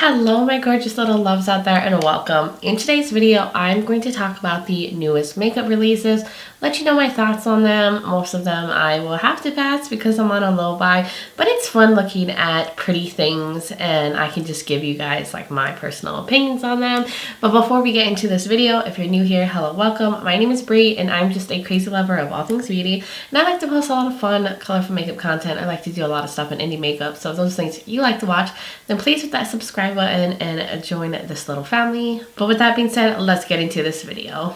Hello my gorgeous little loves out there, and welcome. In today's video I'm going to talk about the newest makeup releases, let you know my thoughts on them. Most of them I will have to pass because I'm on a low buy, but it's fun looking at pretty things and I can just give you guys like my personal opinions on them. But before we get into this video, if you're new here, hello, welcome. My name is Bree and I'm just a crazy lover of all things beauty, and I like to post a lot of fun colorful makeup content. I like to do a lot of stuff in indie makeup, so if those things you like to watch, then please hit that subscribe button and join this little family. But with that being said, let's get into this video.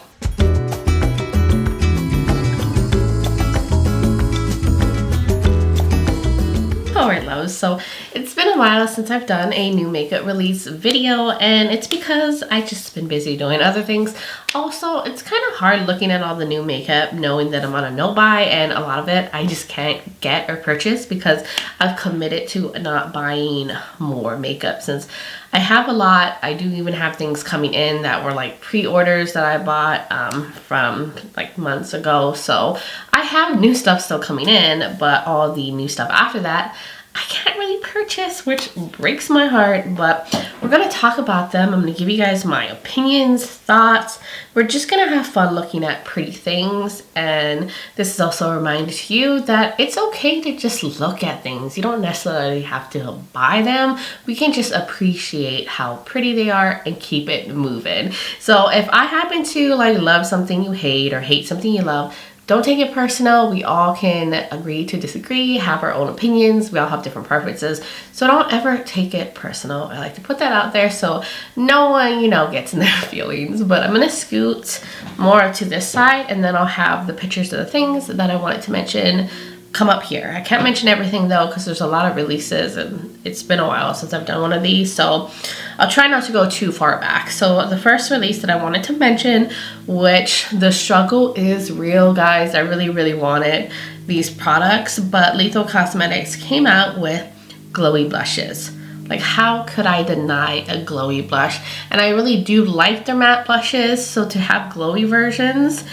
Alright loves, so it's been a while since I've done a new makeup release video, and it's because I just been busy doing other things. Also, it's kind of hard looking at all the new makeup knowing that I'm on a no buy, and a lot of it I just can't get or purchase because I've committed to not buying more makeup. Since I have a lot, I do even have things coming in that were like pre-orders that I bought from like months ago. So I have new stuff still coming in, but all the new stuff after that I can't really purchase, which breaks my heart. But we're gonna talk about them. I'm gonna give you guys my opinions, thoughts. We're just gonna have fun looking at pretty things, and this is also a reminder to you that it's okay to just look at things. You don't necessarily have to buy them. We can just appreciate how pretty they are and keep it moving. So if I happen to like love something you hate or hate something you love, don't take it personal. We all can agree to disagree, have our own opinions. We all have different preferences. So don't ever take it personal. I like to put that out there so no one, gets in their feelings. But I'm going to scoot more to this side, and then I'll have the pictures of the things that I wanted to mention come up here. I can't mention everything though because there's a lot of releases and it's been a while since I've done one of these, so I'll try not to go too far back. So the first release that I wanted to mention, which the struggle is real guys, I really wanted these products, but Lethal Cosmetics came out with glowy blushes. Like, how could I deny a glowy blush? And I really do like their matte blushes, so to have glowy versions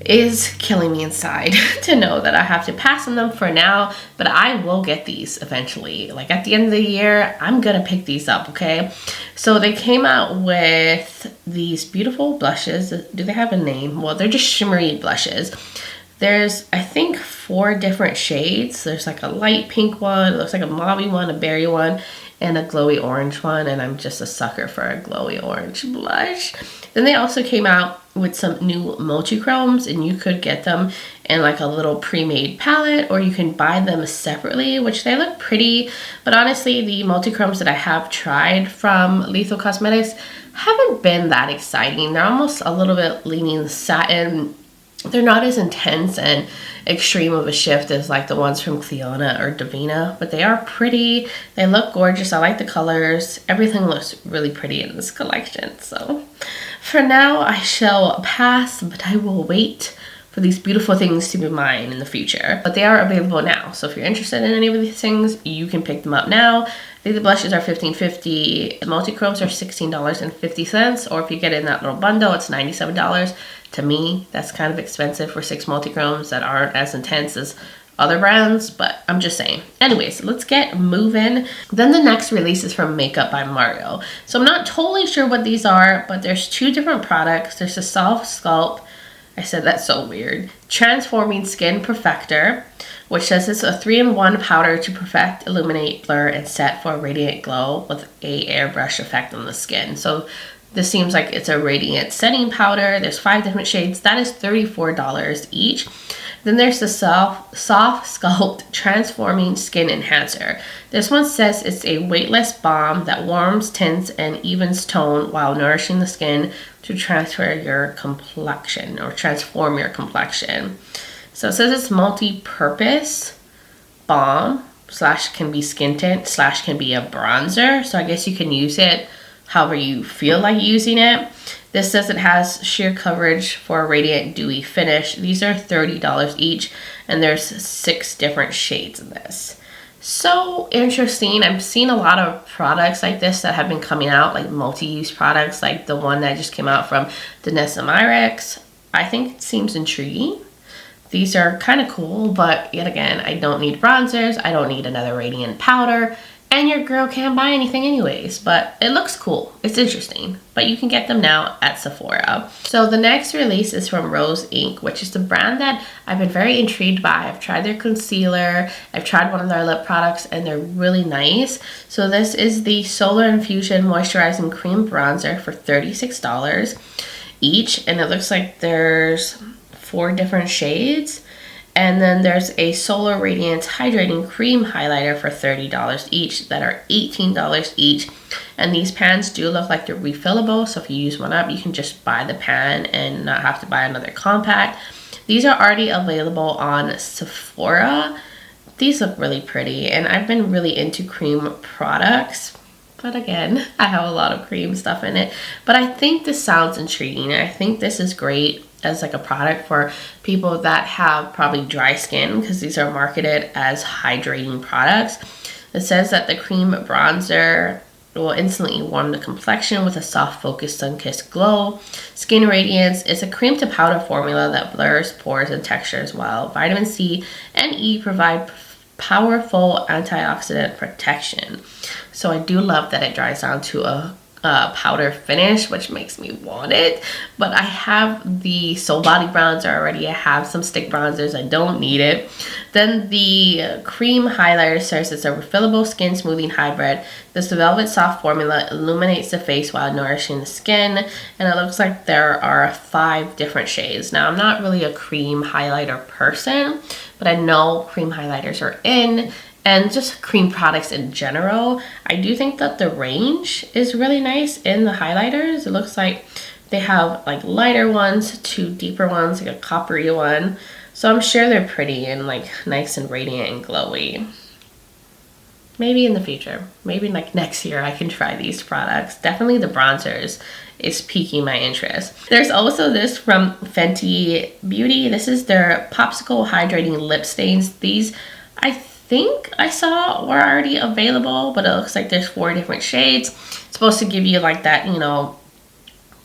is killing me inside to know that I have to pass on them for now, but I will get these eventually. Like at the end of the year, I'm gonna pick these up, okay? So they came out with these beautiful blushes. Do they have a name? Well, they're just shimmery blushes. There's, I think, 4 different shades. There's like a light pink one, it looks like a mauve one, a berry one, and a glowy orange one, and I'm just a sucker for a glowy orange blush. Then they also came out with some new multi-chromes, and you could get them in like a little pre-made palette, or you can buy them separately, which they look pretty. But honestly, the multi-chromes that I have tried from Lethal Cosmetics haven't been that exciting. They're almost a little bit leaning satin. They're not as intense and extreme of a shift as like the ones from Cliona or Davina, but they are pretty. They look gorgeous. I like the colors. Everything looks really pretty in this collection. So for now, I shall pass, but I will wait for these beautiful things to be mine in the future. But they are available now. So if you're interested in any of these things, you can pick them up now. I think the blushes are $15.50. The multi-chromes are $16.50. Or if you get in that little bundle, it's $97. To me, that's kind of expensive for 6 multi-chromes that aren't as intense as other brands, but I'm just saying. Anyways, let's get moving. Then the next release is from Makeup by Mario. So I'm not totally sure what these are, but there's 2 different products. There's a Soft Sculpt, I said that's so weird, Transforming Skin Perfector, which says it's a 3-in-1 powder to perfect, illuminate, blur, and set for a radiant glow with a airbrush effect on the skin. So this seems like it's a radiant setting powder. There's 5 different shades. That is $34 each. Then there's the Soft Sculpt Transforming Skin Enhancer. This one says it's a weightless balm that warms, tints, and evens tone while nourishing the skin to transfer your complexion or transform your complexion. So it says it's multi-purpose balm / can be skin tint / can be a bronzer. So I guess you can use it however you feel like using it. This says it has sheer coverage for a radiant dewy finish. These are $30 each, and there's 6 different shades in this. So interesting. I'm seeing a lot of products like this that have been coming out, like multi-use products, like the one that just came out from Mcgrath. I think it seems intriguing. These are kind of cool, but yet again, I don't need bronzers. I don't need another radiant powder. And your girl can't buy anything anyways, but it looks cool. It's interesting. But you can get them now at Sephora. So the next release is from Rose Inc., which is the brand that I've been very intrigued by. I've tried their concealer, I've tried one of their lip products, and they're really nice. So this is the Solar Infusion Moisturizing Cream Bronzer for $36 each. And it looks like there's 4 different shades. And then there's a Solar Radiance Hydrating Cream Highlighter for $30 each that are $18 each. And these pans do look like they're refillable, so if you use one up, you can just buy the pan and not have to buy another compact. These are already available on Sephora. These look really pretty, and I've been really into cream products. But again, I have a lot of cream stuff in it. But I think this sounds intriguing. I think this is great as like a product for people that have probably dry skin, because these are marketed as hydrating products. It says that the cream bronzer will instantly warm the complexion with a soft, focused, sun-kissed glow. Skin Radiance is a cream to powder formula that blurs pores and textures, while vitamin C and E provide powerful antioxidant protection. So I do love that it dries down to a powder finish, which makes me want it. But I have the Soul Body bronzer already. I have some stick bronzers. I don't need it. Then the cream highlighter serves as a refillable skin smoothing hybrid. This velvet soft formula illuminates the face while nourishing the skin, and it looks like there are 5 different shades. Now, I'm not really a cream highlighter person, but I know cream highlighters are in, and just cream products in general. I do think that the range is really nice in the highlighters. It looks like they have like lighter ones to deeper ones, like a coppery one. So I'm sure they're pretty and like nice and radiant and glowy. Maybe in the future, maybe like next year I can try these products. Definitely the bronzers is piquing my interest. There's also this from Fenty Beauty. This is their Popsicle Hydrating Lip Stains. These, I think I saw were already available, but it looks like there's 4 different shades. It's supposed to give you like that, you know,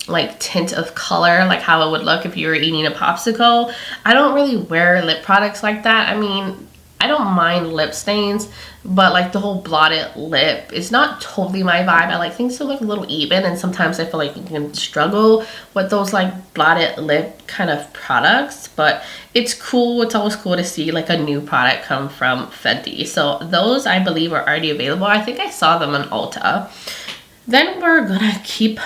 like tint of color, like how it would look if you were eating a popsicle. I don't really wear lip products like that. I mean, I don't mind lip stains, but like the whole blotted lip is not totally my vibe. I like things to look a little even, and sometimes I feel like you can struggle with those like blotted lip kind of products, but it's cool. It's always cool to see like a new product come from Fenty. So those I believe are already available. I think I saw them on Ulta. Then we're gonna keep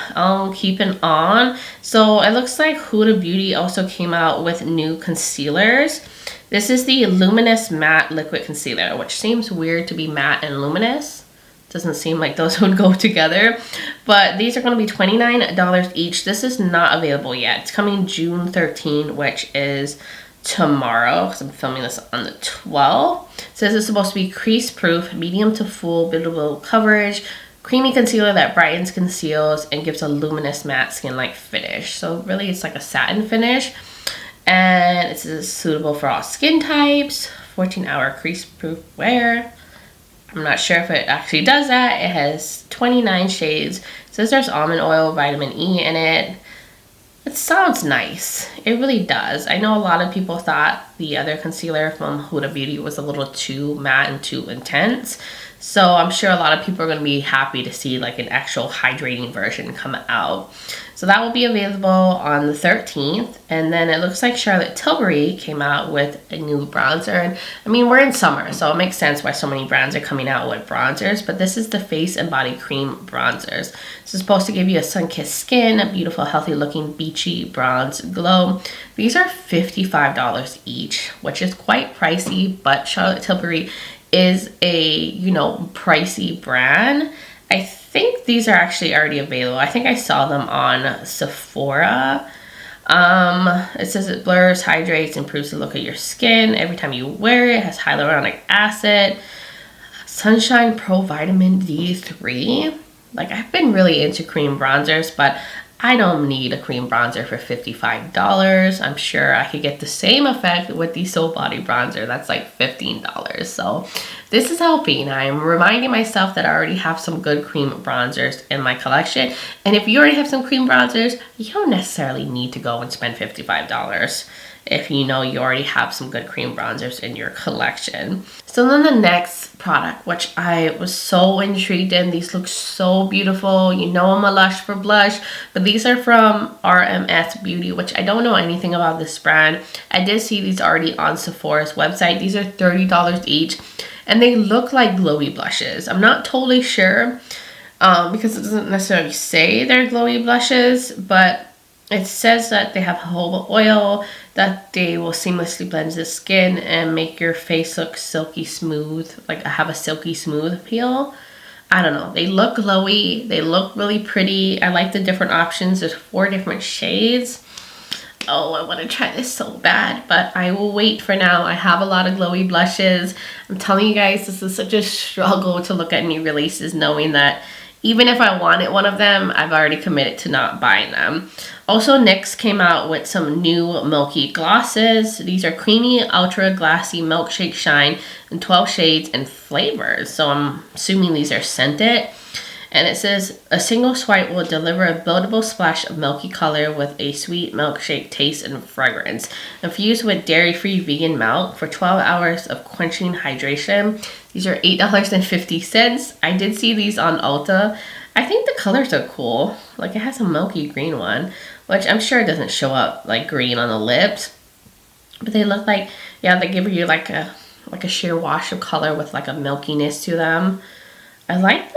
keeping on. So it looks like Huda Beauty also came out with new concealers. This is the Luminous Matte Liquid Concealer, which seems weird to be matte and luminous. Doesn't seem like those would go together. But these are going to be $29 each. This is not available yet. It's coming June 13, which is tomorrow, because I'm filming this on the 12th. It says it's supposed to be crease-proof, medium to full buildable coverage, creamy concealer that brightens, conceals, and gives a luminous matte skin-like finish. So really it's like a satin finish. And it says suitable for all skin types, 14-hour crease-proof wear. I'm not sure if it actually does that. It has 29 shades. It says there's almond oil, vitamin E in it. It sounds nice. It really does. I know a lot of people thought the other concealer from Huda Beauty was a little too matte and too intense. So I'm sure a lot of people are going to be happy to see like an actual hydrating version come out. So that will be available on the 13th. And then it looks like Charlotte Tilbury came out with a new bronzer. And I mean, we're in summer, so it makes sense why so many brands are coming out with bronzers. But this is the Face and Body Cream Bronzers. This is supposed to give you a sun-kissed skin, a beautiful, healthy-looking, beachy bronze glow. These are $55 each, which is quite pricey, but Charlotte Tilbury is a, you know, pricey brand. I think these are actually already available. I think I saw them on Sephora. It says it blurs, hydrates, improves the look of your skin every time you wear it. It has hyaluronic acid, Sunshine Pro Vitamin D3. Like, I've been really into cream bronzers, but I don't need a cream bronzer for $55. I'm sure I could get the same effect with the Soul Body bronzer. That's like $15. So this is helping. I'm reminding myself that I already have some good cream bronzers in my collection. And if you already have some cream bronzers, you don't necessarily need to go and spend $55. if you know you already have some good cream bronzers in your collection. So then the next product, which I was so intrigued in, these look so beautiful. You know I'm a lush for blush, but these are from Rms Beauty, which I don't know anything about this brand. I did see these already on Sephora's website. These are $30 each, and they look like glowy blushes. I'm not totally sure because it doesn't necessarily say they're glowy blushes, but it says that they have jojoba oil, that they will seamlessly blend the skin and make your face look silky smooth, like have a silky smooth appeal. I don't know. They look glowy. They look really pretty. I like the different options. There's 4 different shades. Oh, I want to try this so bad, but I will wait for now. I have a lot of glowy blushes. I'm telling you guys, this is such a struggle to look at new releases knowing that even if I wanted one of them, I've already committed to not buying them. Also, NYX came out with some new Milky Glosses. These are creamy, ultra glassy milkshake shine in 12 shades and flavors. So I'm assuming these are scented. And it says, a single swipe will deliver a buildable splash of milky color with a sweet milkshake taste and fragrance. Infused with dairy-free vegan milk for 12 hours of quenching hydration. These are $8.50. I did see these on Ulta. I think the colors are cool. Like, it has a milky green one, which I'm sure doesn't show up like green on the lips. But they look like, yeah, they give you like a sheer wash of color with like a milkiness to them. I like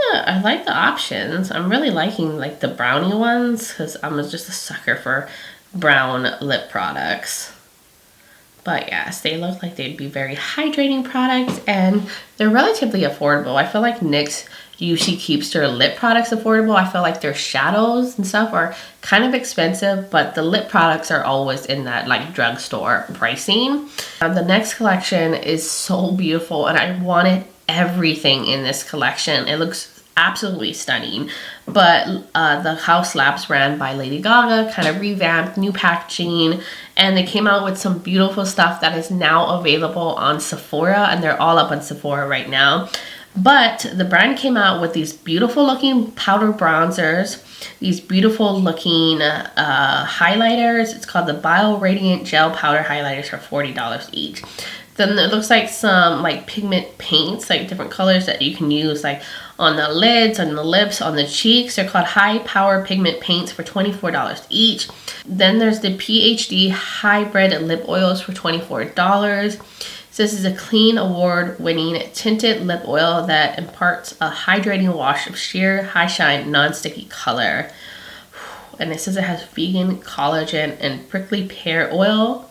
the options. I'm really liking like the brownie ones because I'm just a sucker for brown lip products. But yes, they look like they'd be very hydrating products, and they're relatively affordable. I feel like NYX usually keeps their lip products affordable. I feel like their shadows and stuff are kind of expensive, but the lip products are always in that like drugstore pricing. The next collection is so beautiful, and I wanted everything in this collection. It looks absolutely stunning, but the House Labs brand by Lady Gaga kind of revamped, new packaging, and they came out with some beautiful stuff that is now available on Sephora, and they're all up on Sephora right now. But the brand came out with these beautiful looking powder bronzers, these beautiful looking highlighters. It's called the Bio Radiant Gel Powder Highlighters for $40 each. Then it looks like some like pigment paints, like different colors that you can use like on the lids, on the lips, on the cheeks. They're called high power pigment paints for $24 each. Then there's the PhD hybrid lip oils for $24. So this is a clean award-winning tinted lip oil that imparts a hydrating wash of sheer high shine non-sticky color. And it says it has vegan collagen and prickly pear oil.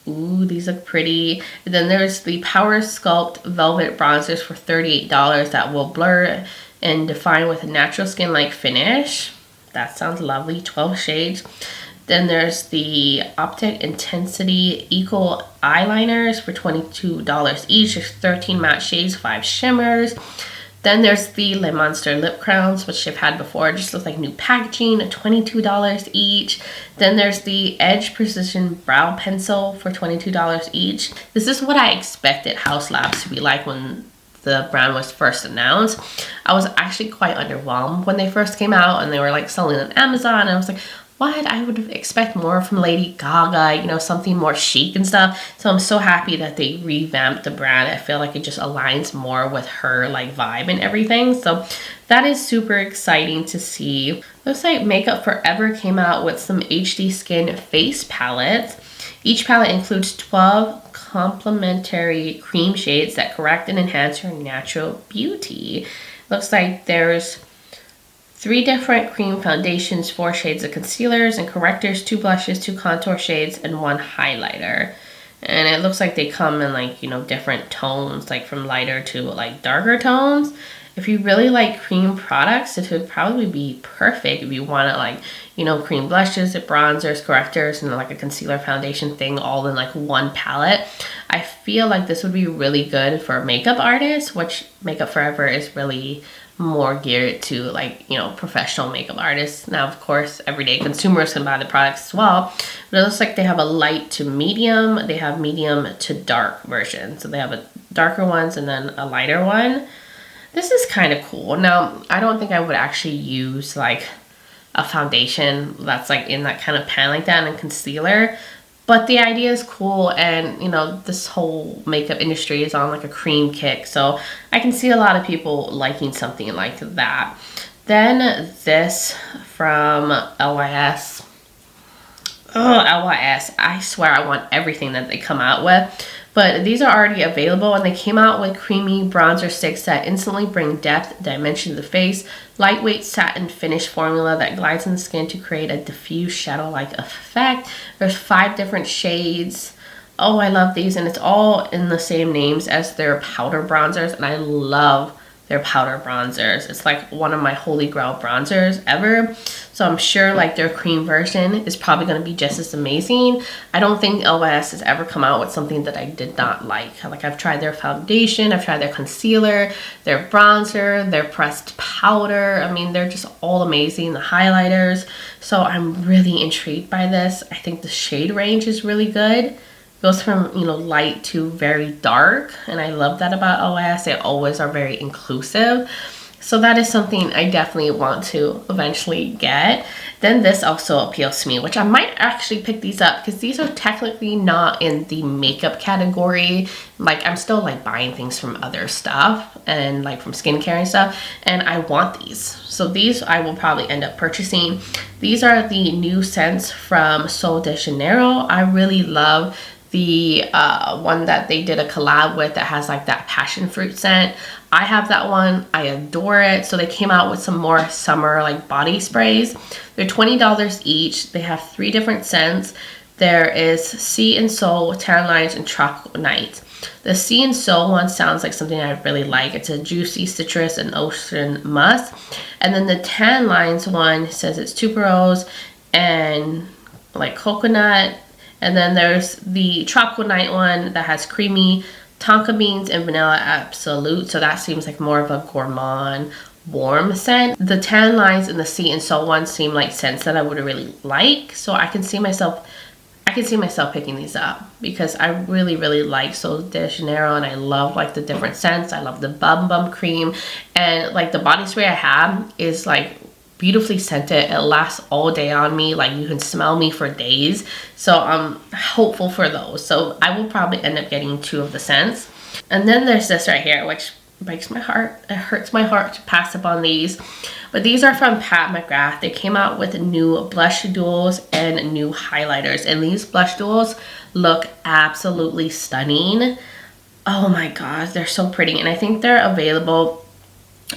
Ooh, these look pretty. And then there's the Power Sculpt Velvet Bronzers for $38 that will blur and define with a natural skin-like finish. That sounds lovely, 12 shades. Then there's the Optic Intensity Eco Eyeliners for $22 each. There's 13 matte shades, 5 shimmers. Then there's the Le Monster Lip Crowns, which I've had before. Just look like new packaging, $22 each. Then there's the Edge Precision Brow Pencil for $22 each. This is what I expected House Labs to be like when the brand was first announced. I was actually quite underwhelmed when they first came out and they were like selling on Amazon. And I was like, what? I would expect more from Lady Gaga, you know, something more chic and stuff. So I'm so happy that they revamped the brand. I feel like it just aligns more with her like vibe and everything. So that is super exciting to see. Looks like Makeup Forever came out with some HD Skin face palettes. Each palette includes 12 complementary cream shades that correct and enhance your natural beauty. Looks like there's 3 different cream foundations, 4 shades of concealers and correctors, 2 blushes, 2 contour shades, and 1 highlighter. And it looks like they come in like, you know, different tones, like from lighter to like darker tones. If you really like cream products, this would probably be perfect if you want to like, you know, cream blushes, bronzers, correctors, and like a concealer foundation thing all in like one palette. I feel like this would be really good for makeup artists, which Makeup Forever is really more geared to like, you know, professional makeup artists. Now, of course, everyday consumers can buy the products as well, but it looks like they have a light to medium. They have medium to dark version. So they have a darker ones and then a lighter one. This is kind of cool. Now, I don't think I would actually use like a foundation that's like in that kind of pan like that and concealer, But the idea is cool, and you know, this whole makeup industry is on like a cream kick, so I can see a lot of people liking something like that. Then this from LYS. Oh, LYS. I swear I want everything that they come out with. But these are already available, and they came out with creamy bronzer sticks that instantly bring depth, dimension to the face. Lightweight satin finish formula that glides on the skin to create a diffuse shadow-like effect. There's 5 different shades. Oh, I love these, and it's all in the same names as their powder bronzers, and I love their powder bronzers. It's like one of my holy grail bronzers ever. So I'm sure like their cream version is probably going to be just as amazing. I don't think LYS has ever come out with something that I did not like. Like, I've tried their foundation, I've tried their concealer, their bronzer, their pressed powder. I mean, they're just all amazing. The highlighters. So I'm really intrigued by this. I think the shade range is really good. Goes from, you know, light to very dark, and I love that about LYS. They always are very inclusive. So that is something I definitely want to eventually get. Then this also appeals to me, which I might actually pick these up because these are technically not in the makeup category. Like, I'm still like buying things from other stuff and like from skincare and stuff, and I want these. So these I will probably end up purchasing. These are the new scents from Sol de Janeiro. I really love the one that they did a collab with that has like that passion fruit scent. I have that one. I adore it. So they came out with some more summer like body sprays. They're $20 each. They have 3 different scents. There is Sea and Soul, Tan Lines, and Tropical Night. The Sea and Soul one sounds like something I really like. It's a juicy citrus and ocean musk. And then the Tan Lines one says it's tuberose and like coconut. And then there's the Tropical Night one that has creamy tonka beans and vanilla absolute. So that seems like more of a gourmand warm scent. The Tan Lines and the Sea and Soul one seem like scents that I would really like. So I can see myself picking these up because I really like Sol de Janeiro, and I love like the different scents. I love the Bum Cream, and like the body spray I have is like beautifully scented. It lasts all day on me. Like, you can smell me for days. So I'm hopeful for those. So I will probably end up getting 2 of the scents. And then there's this right here, which breaks my heart. It hurts my heart to pass up on these. But these are from Pat McGrath. They came out with new blush duals and new highlighters. And these blush duals look absolutely stunning. Oh my gosh, they're so pretty. And I think they're available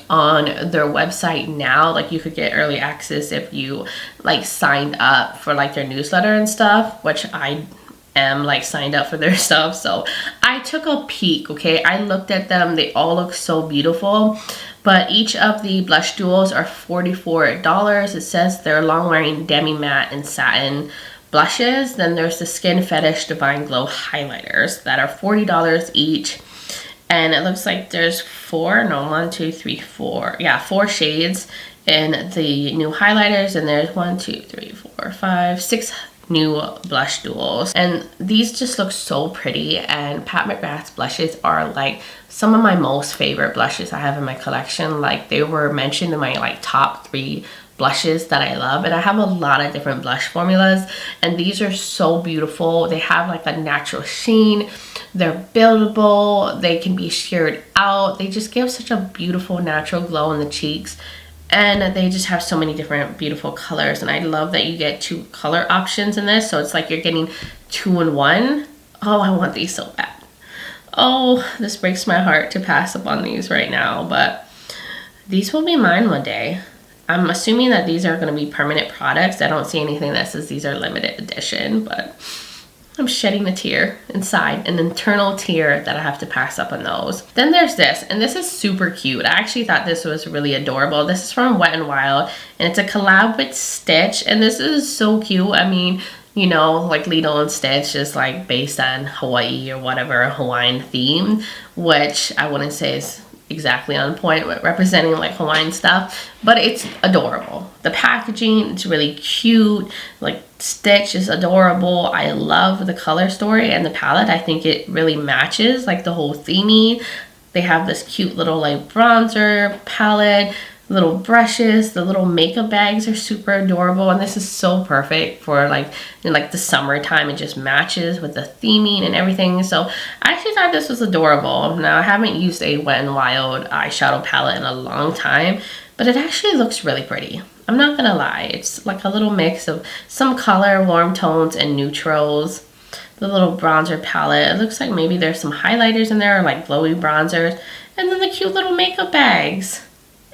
on their website now. Like, you could get early access if you like signed up for like their newsletter and stuff, which I am like signed up for their stuff. So I took a peek. Okay, I looked at them. They all look so beautiful, but each of the blush duals are $44. It says they're long wearing demi matte and satin blushes. Then there's the Skin Fetish Divine Glow highlighters that are $40 each. And it looks like there's 4 shades in the new highlighters. And there's 6 new blush duals. And these just look so pretty. And Pat McGrath's blushes are like some of my most favorite blushes I have in my collection. Like, they were mentioned in my like top 3 blushes that I love, and I have a lot of different blush formulas, and these are so beautiful. They have like a natural sheen. They're buildable. They can be sheared out. They just give such a beautiful natural glow in the cheeks, and they just have so many different beautiful colors. And I love that you get 2 color options in this, so it's like you're getting 2 in 1. Oh, I want these so bad. Oh, this breaks my heart to pass up on these right now, but these will be mine one day. I'm assuming that these are going to be permanent products. I don't see anything that says these are limited edition, but I'm shedding a tear inside, an internal tear that I have to pass up on those. Then there's this, and this is super cute. I actually thought this was really adorable. This is from Wet n Wild, and it's a collab with Stitch, and this is so cute. I mean, you know, like Lilo and Stitch is like based on Hawaii or whatever, Hawaiian theme, which I wouldn't say is exactly on point with representing like Hawaiian stuff, but it's adorable. The packaging, it's really cute. Like, Stitch is adorable. I love the color story and the palette. I think it really matches like the whole theming. They have this cute little like bronzer palette. little brushes. The little makeup bags are super adorable, and this is so perfect for like in like the summertime. It just matches with the theming and everything. So I actually thought this was adorable. Now I haven't used a Wet n Wild eyeshadow palette in a long time, but it actually looks really pretty. I'm not gonna lie, it's like a little mix of some color, warm tones, and neutrals. The little bronzer palette, it looks like maybe there's some highlighters in there, or like glowy bronzers, and then the cute little makeup bags.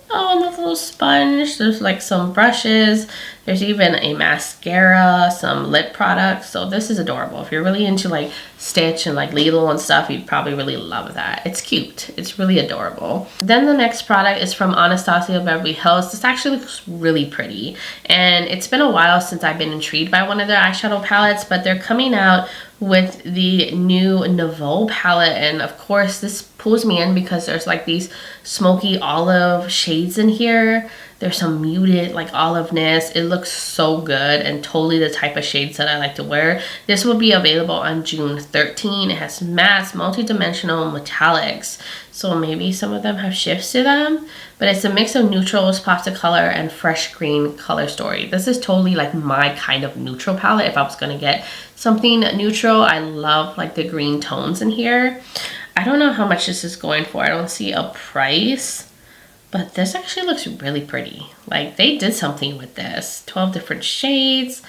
Oh, and the little sponge. There's like some brushes. There's even a mascara, some lip products. So this is adorable. If you're really into like Stitch and like Lidl and stuff, you'd probably really love that. It's cute. It's really adorable. Then the next product is from Anastasia Beverly Hills. This actually looks really pretty. And it's been a while since I've been intrigued by one of their eyeshadow palettes, but they're coming out with the new Nouveau palette, and of course this pulls me in because there's like these smoky olive shades in here. There's some muted like oliveness. It looks so good and totally the type of shades that I like to wear. This will be available on June 13. It has mattes, multi-dimensional metallics, so maybe some of them have shifts to them, but it's a mix of neutrals, pops of color, and fresh green color story. This is totally like my kind of neutral palette. If I was gonna get something neutral, I love like the green tones in here. I don't know how much this is going for. I don't see a price, but this actually looks really pretty. Like they did something with this. 12 different shades.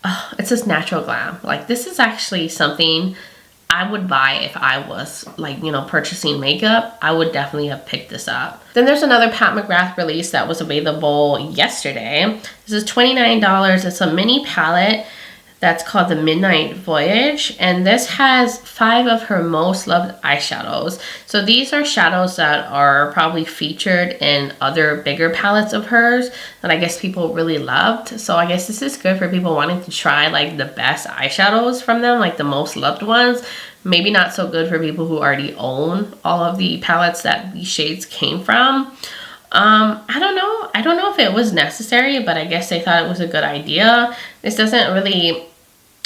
Oh, it says natural glam. Like this is actually something I would buy if I was like, you know, purchasing makeup. I would definitely have picked this up. Then there's another Pat McGrath release that was available yesterday. This is $29. It's a mini palette that's called the Midnight Voyage, and this has 5 of her most loved eyeshadows. So these are shadows that are probably featured in other bigger palettes of hers that I guess people really loved. So I guess this is good for people wanting to try like the best eyeshadows from them, like the most loved ones. Maybe not so good for people who already own all of the palettes that these shades came from. I don't know if it was necessary, but I guess they thought it was a good idea. This doesn't really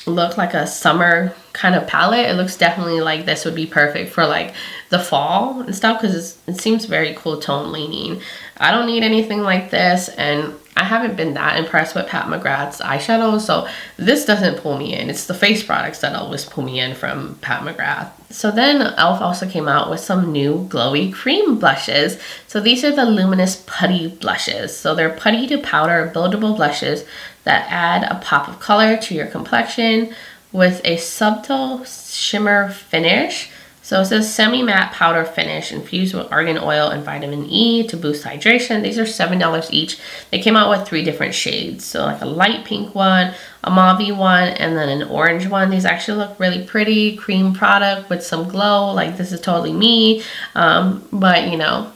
look like a summer kind of palette. It looks definitely like this would be perfect for like the fall and stuff, because it seems very cool tone leaning. I don't need anything like this, and I haven't been that impressed with Pat McGrath's eyeshadows, so this doesn't pull me in. It's the face products that always pull me in from Pat McGrath. So then e.l.f. also came out with some new glowy cream blushes. So these are the Luminous Putty blushes. So they're putty to powder buildable blushes that add a pop of color to your complexion with a subtle shimmer finish. So it says semi-matte powder finish infused with argan oil and vitamin E to boost hydration. These are $7 each. They came out with 3 different shades. So like a light pink one, a mauve one, and then an orange one. These actually look really pretty. Cream product with some glow. Like this is totally me. But you know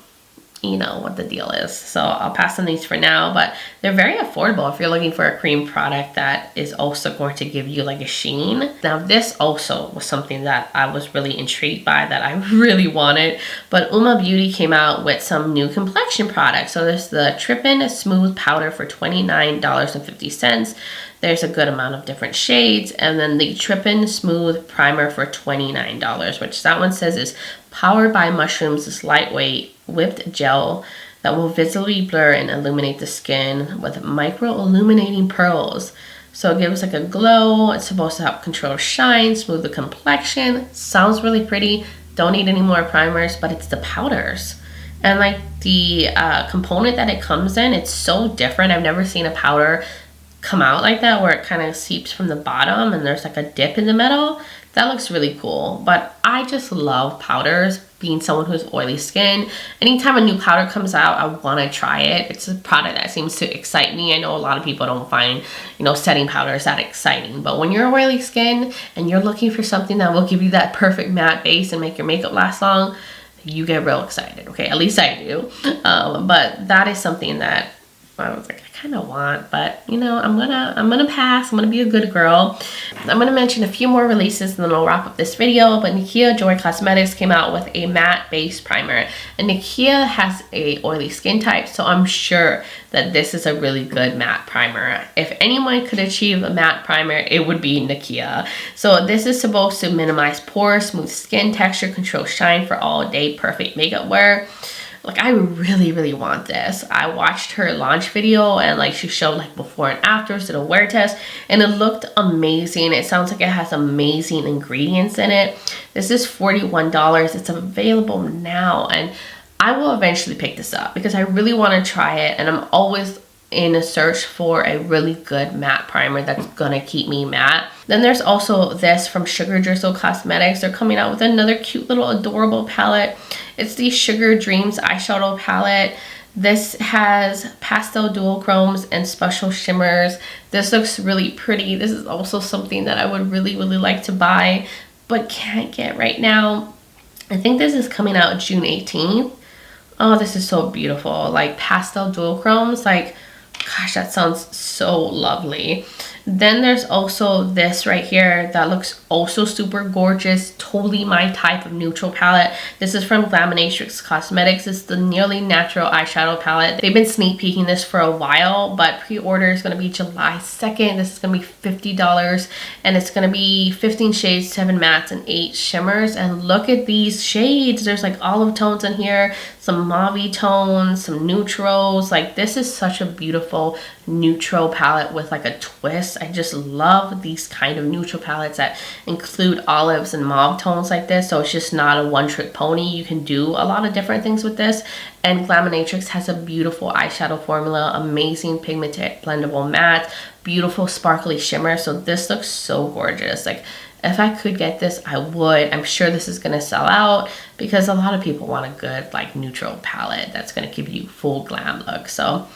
what the deal is. So I'll pass on these for now, but they're very affordable if you're looking for a cream product that is also going to give you like a sheen. Now this also was something that I was really intrigued by, that I really wanted, but Rms Beauty came out with some new complexion products. So there's the Trippin' Smooth Powder for $29.50. There's a good amount of different shades, and then the Trippin' Smooth Primer for $29, which that one says is powered by mushrooms. This lightweight whipped gel that will visibly blur and illuminate the skin with micro illuminating pearls. So it gives like a glow. It's supposed to help control shine, smooth the complexion. Sounds really pretty. Don't need any more primers, but it's the powders. And like the component that it comes in, it's so different. I've never seen a powder come out like that where it kind of seeps from the bottom and there's like a dip in the middle. That looks really cool. But I just love powders, being someone who's oily skin. Anytime a new powder comes out, I want to try it. It's a product that seems to excite me. I know a lot of people don't find, setting powders that exciting, but when you're oily skin and you're looking for something that will give you that perfect matte base and make your makeup last long, you get real excited. Okay, at least I do. But that is something that I was like, I kind of want, but I'm gonna pass. I'm gonna be a good girl. I'm gonna mention a few more releases and then I'll wrap up this video. But Nikia Joy Cosmetics came out with a matte base primer, and Nikia has a oily skin type, so I'm sure that this is a really good matte primer. If anyone could achieve a matte primer, it would be Nikia. So this is supposed to minimize pores, smooth skin texture, control shine for all day perfect makeup wear. Like, I really want this. I watched her launch video and like she showed like before and afters, did a wear test, and it looked amazing. It sounds like it has amazing ingredients in it. This is $41. It's available now, and I will eventually pick this up because I really want to try it, and I'm always in a search for a really good matte primer that's gonna keep me matte. Then there's also this from Sugar Drizzle Cosmetics. They're coming out with another cute little adorable palette. It's the Sugar Dreams eyeshadow palette. This has pastel dual chromes and special shimmers. This looks really pretty. This is also something that I would really like to buy but can't get right now. I think this is coming out June 18th. Oh, this is so beautiful. Like pastel dual chromes, like, gosh, that sounds so lovely. Then there's also this right here that looks also super gorgeous, totally my type of neutral palette. This is from Glaminatrix Cosmetics. It's the Nearly Natural eyeshadow palette. They've been sneak peeking this for a while, but pre-order is going to be July 2nd. This is going to be $50, and it's going to be 15 shades, 7 mattes, and 8 shimmers. And look at these shades. There's like olive tones in here, some mauve tones, some neutrals. Like, this is such a beautiful neutral palette with like a twist. I just love these kind of neutral palettes that include olives and mauve tones like this, so it's just not a one-trick pony. You can do a lot of different things with this. And Glaminatrix has a beautiful eyeshadow formula, amazing pigmented blendable matte, beautiful sparkly shimmer. So this looks so gorgeous. Like, if I could get this, I would. I'm sure this is gonna sell out because a lot of people want a good like neutral palette that's gonna give you full glam look. So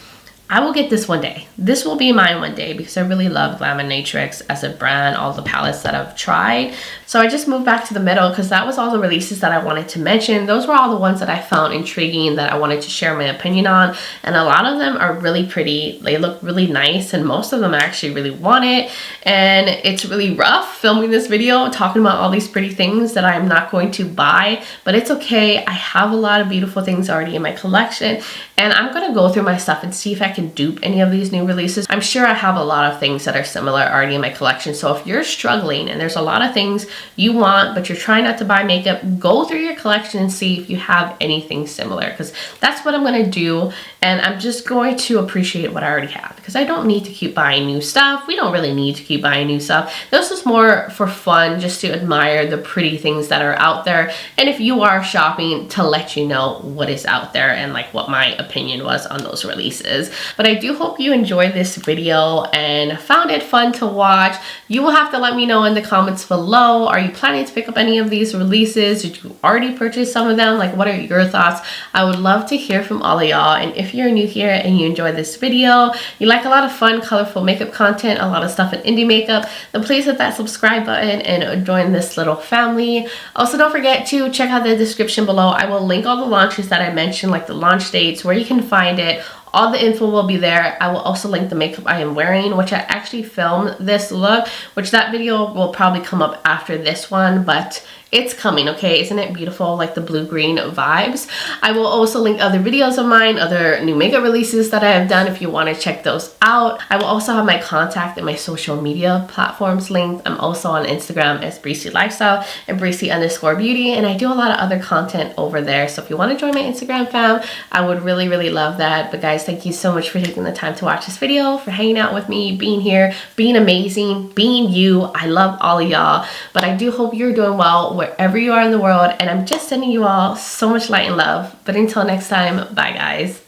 I will get this one day. This will be mine one day because I really love Glaminatrix as a brand, all the palettes that I've tried. So I just moved back to the middle because that was all the releases that I wanted to mention. Those were all the ones that I found intriguing that I wanted to share my opinion on. And a lot of them are really pretty. They look really nice, and most of them I actually really want it. And it's really rough filming this video, talking about all these pretty things that I'm not going to buy, but it's okay. I have a lot of beautiful things already in my collection, and I'm gonna go through my stuff and see if I can dupe any of these new releases. I'm sure I have a lot of things that are similar already in my collection. So if you're struggling and there's a lot of things you want but you're trying not to buy makeup, go through your collection and see if you have anything similar, because that's what I'm going to do. And I'm just going to appreciate what I already have because I don't need to keep buying new stuff. We don't really need to keep buying new stuff. This is more for fun, just to admire the pretty things that are out there, and if you are shopping, to let you know what is out there and like what my opinion was on those releases. But I do hope you enjoyed this video and found it fun to watch. You will have to let me know in the comments below. Are you planning to pick up any of these releases? Did you already purchase some of them? Like, what are your thoughts? I would love to hear from all of y'all. And if you're new here and you enjoyed this video, you like a lot of fun, colorful makeup content, a lot of stuff in indie makeup, then please hit that subscribe button and join this little family. Also, don't forget to check out the description below. I will link all the launches that I mentioned, like the launch dates, where you can find it. All the info will be there. I will also link the makeup I am wearing, which I actually filmed this look, which that video will probably come up after this one, but it's coming, okay? Isn't it beautiful? Like the blue-green vibes. I will also link other videos of mine, other new makeup releases that I have done if you want to check those out. I will also have my contact and my social media platforms linked. I'm also on Instagram as Breezy Lifestyle and Breezy_Beauty, and I do a lot of other content over there. So if you want to join my Instagram fam, I would really love that. But guys, thank you so much for taking the time to watch this video, for hanging out with me, being here, being amazing, being you. I love all of y'all, but I do hope you're doing well wherever you are in the world, and I'm just sending you all so much light and love. But until next time, bye guys.